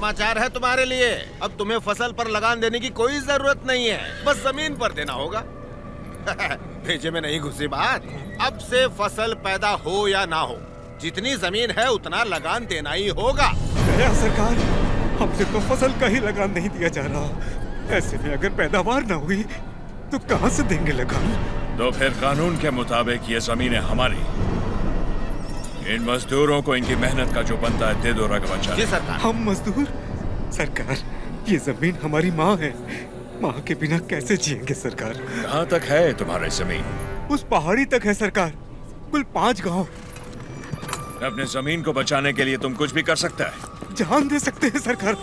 समाचार है तुम्हारे लिए। अब तुम्हें फसल पर लगान देने की कोई जरूरत नहीं है, बस जमीन पर देना होगा। भेजे में नहीं घुसी बात। अब से फसल पैदा हो या ना हो, जितनी जमीन है उतना लगान देना ही होगा। गया सरकार, हमसे तो फसल का ही लगान नहीं दिया जा रहा। ऐसे में अगर पैदावार ना हुई तो कहां से देंगे लगान? तो फिर कानून के मुताबिक ये जमीनें हमारी। इन मजदूरों को इनकी मेहनत का जो बनता है दे दो रघुवंशा। जी सरकार। हम मजदूर? सरकार, ये जमीन हमारी माँ है। माँ के बिना कैसे जिएंगे सरकार? कहाँ तक है तुम्हारी जमीन? उस पहाड़ी तक है सरकार, कुल 5 गांव। अपने जमीन को बचाने के लिए तुम कुछ भी कर सकता है। जान दे सकते हैं सरकार।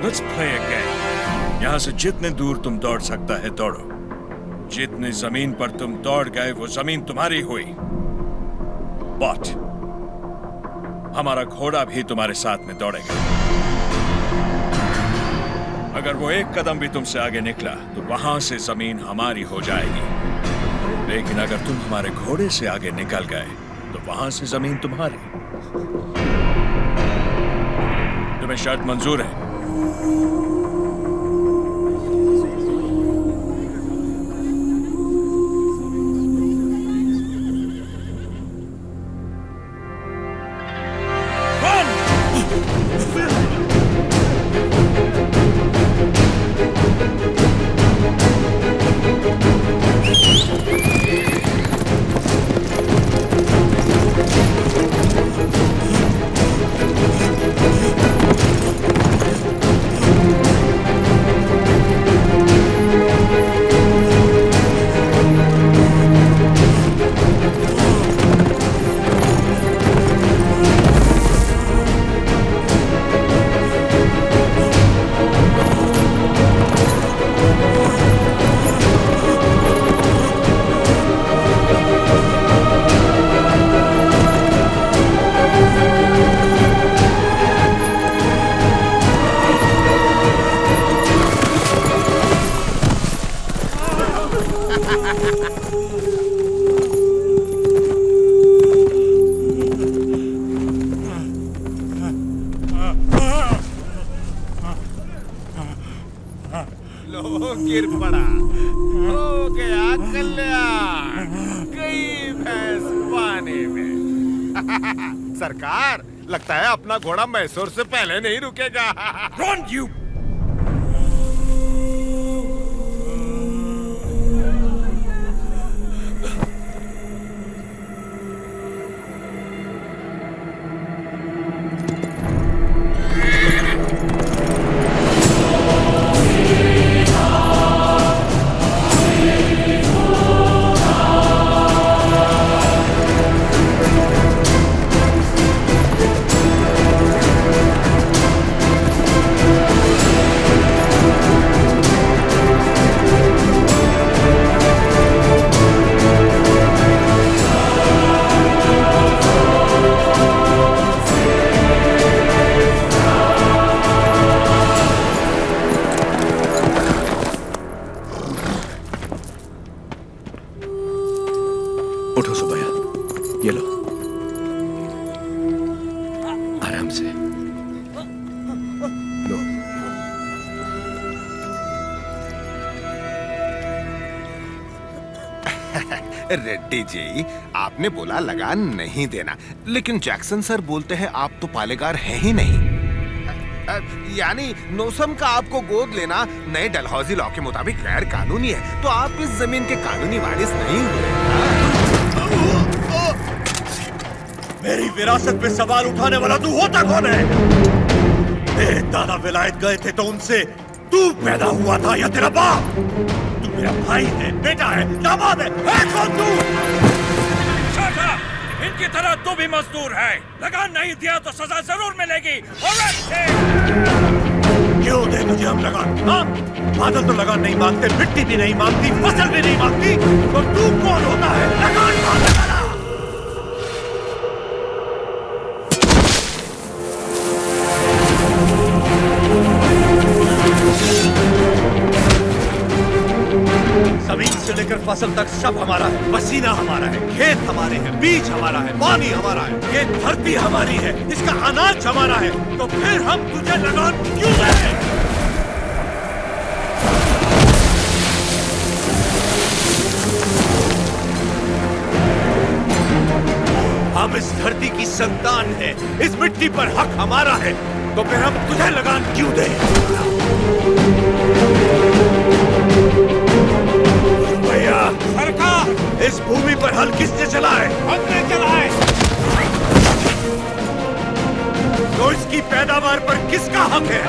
Let's play a game. यहाँ से जितने दूर तुम दौड़ सकता है दौड़ो। जितनी जमीन पर तुम दौड़ गए वो जमीन तुम्हारी हुई। But हमारा घोड़ा भी तुम्हारे साथ में दौड़ेगा। अगर वो एक कदम भी तुमसे आगे निकला तो वहां से जमीन हमारी हो जाएगी। लेकिन अगर तुम हमारे घोड़े से आगे निकल गए तो वहां से जमीन तुम्हारी। तुम्हें शर्त मंजूर है? लो गिर पड़ा, हो गया कल्याण, गई भैंस पानी में। सरकार, लगता है अपना घोड़ा मैसूर से पहले नहीं रुकेगा। Run, you! उठो सुबैया, ये लो, आराम से लो। रेड्डी जी, आपने बोला लगान नहीं देना, लेकिन जैक्सन सर बोलते हैं आप तो पालेगार हैं ही नहीं। यानी नोसम का आपको गोद लेना नए डलहौजी लॉ के मुताबिक गैर कानूनी है, तो आप इस जमीन के कानूनी वारिस नहीं हुए। मेरी विरासत पे सवाल उठाने वाला तू होता कौन है? मेरे दादा विलायत गए थे तो उनसे तू पैदा हुआ था या तेरा बाप? तू मेरा भाई है, बेटा है, दामाद है कौन तू? शाटा, इनकी तरह तू भी मजदूर है। लगान नहीं दिया तो सजा जरूर मिलेगी। क्यों दे मुझे हम लगान? हाँ? बादल तो लगान नहीं मांगते, मिट्टी भी नहीं मांगती, फसल भी नहीं मांगती, तो तू कौन होता है लगान मांगने वाला? जमीन से लेकर फसल तक सब हमारा है। पसीना हमारा है, खेत हमारे हैं, बीज हमारा है, पानी हमारा है, ये धरती हमारी है, इसका अनाज हमारा है। तो फिर हम तुझे लगान क्यों दें? हम इस धरती की संतान है, इस मिट्टी पर हक हमारा है, तो फिर हम तुझे लगान क्यों दें? भैया सरकार, इस भूमि पर हल किसने चला है? हमने चला है। तो इसकी पैदावार पर किसका हक है?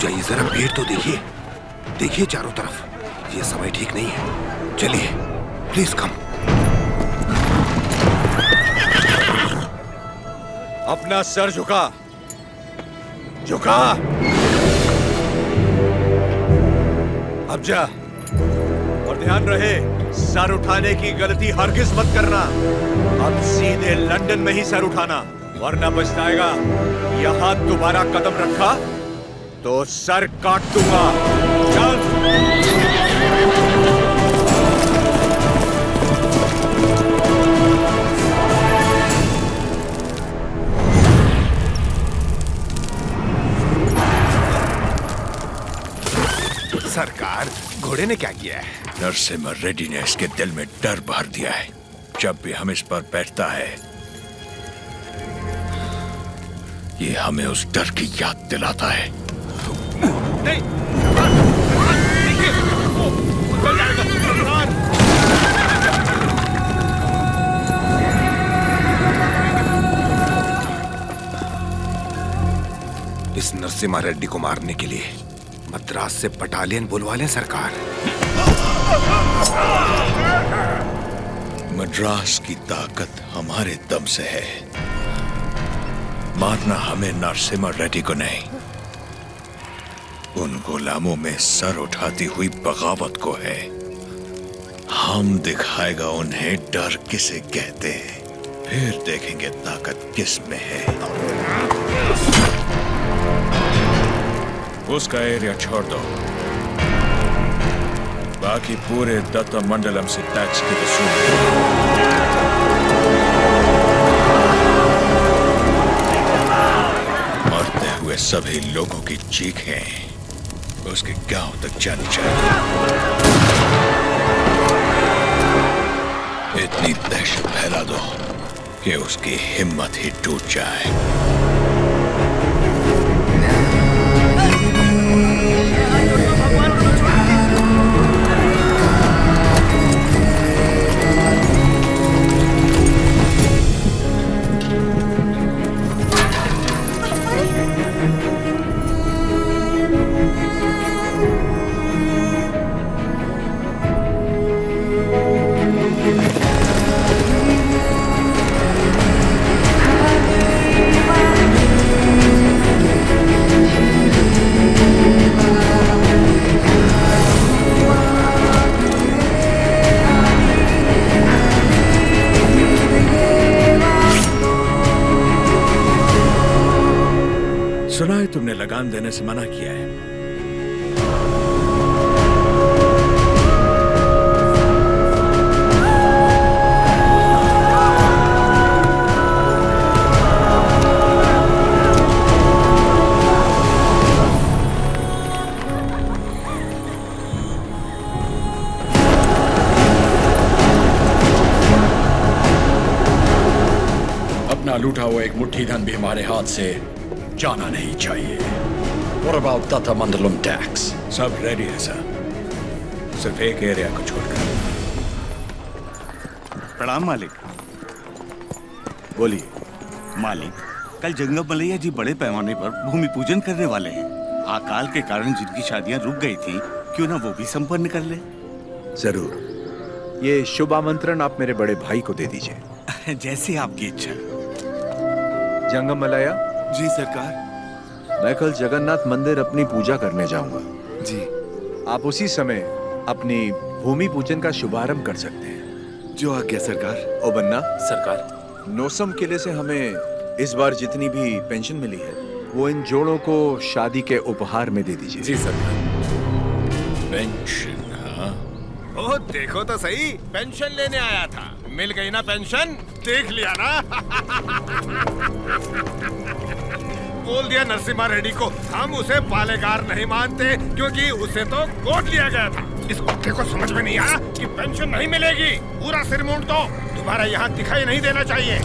जाइए, जरा भीड़ तो देखिए, देखिए चारों तरफ, ये समय ठीक नहीं है। चलिए प्लीज कम। अपना सर झुका, झुका। अब जा, और ध्यान रहे, सर उठाने की गलती हरगिज मत करना। अब सीधे लंदन में ही सर उठाना, वरना पछताएगा। यहां दोबारा कदम रखा तो सर काट दूंगा। चल। सरकार, घोड़े ने क्या किया है? नरसिम्हा रेड्डी ने इसके दिल में डर भर दिया है। जब भी हम इस पर बैठता है, ये हमें उस डर की याद दिलाता है। नहीं, देखिए, वो चल जाएगा। इस नरसिम्हा रेड्डी को मारने के लिए मद्रास से बटालियन बुलवा लें सरकार। मद्रास की ताकत हमारे दम से है, मारना हमें नरसिम्हा रेड्डी को नहीं, उन गुलामों में सर उठाती हुई बगावत को है। हम दिखाएगा उन्हें डर किसे कहते हैं, फिर देखेंगे ताकत किस में है। उसका एरिया छोड़ दो, बाकी पूरे दत्ता मंडलम से टैक्स की वसूली। मरते हुए सभी लोगों की चीखें उसके गांव तक जानी चाहिए। इतनी दहशत फैला दो कि उसकी हिम्मत ही टूट जाए। सुना है तुमने लगान देने से मना किया है। अपना लूटा हुआ एक मुट्ठी धन भी हमारे हाथ से जाना नहीं चाहिए। What about Tata Mandalam tax? सब रेडी है सर, सिर्फ एक एरिया को छोड़कर। प्रणाम मालिक। बोलिए मालिक, कल जंगम मलैया जी बड़े पैमाने पर भूमि पूजन करने वाले हैं। अकाल के कारण जिनकी शादियां रुक गई थी, क्यों ना वो भी संपन्न कर ले। जरूर, ये शुभ आमंत्रण आप मेरे बड़े भाई को दे दीजिए। जैसे आपकी इच्छा। जंगम मलैया जी सरकार। मैं कल जगन्नाथ मंदिर अपनी पूजा करने जाऊंगा। जी। आप उसी समय अपनी भूमि पूजन का शुभारंभ कर सकते हैं। जो आज्ञा सरकार। ओ बन्ना, सरकार। नोसम किले से हमें इस बार जितनी भी पेंशन मिली है वो इन जोड़ों को शादी के उपहार में दे दीजिए। जी सरकार। पेंशन, हाँ? ओ देखो तो सही, पेंशन लेने आया था, मिल गई ना पेंशन, देख लिया ना। बोल दिया नरसिम्हा रेड्डी को, हम उसे पालेगार नहीं मानते क्योंकि उसे तो गोद लिया गया था। इस कुत्ते को समझ में नहीं आया कि पेंशन नहीं मिलेगी। पूरा सिर मूंड दो, तुम्हारा यहाँ दिखाई नहीं देना चाहिए।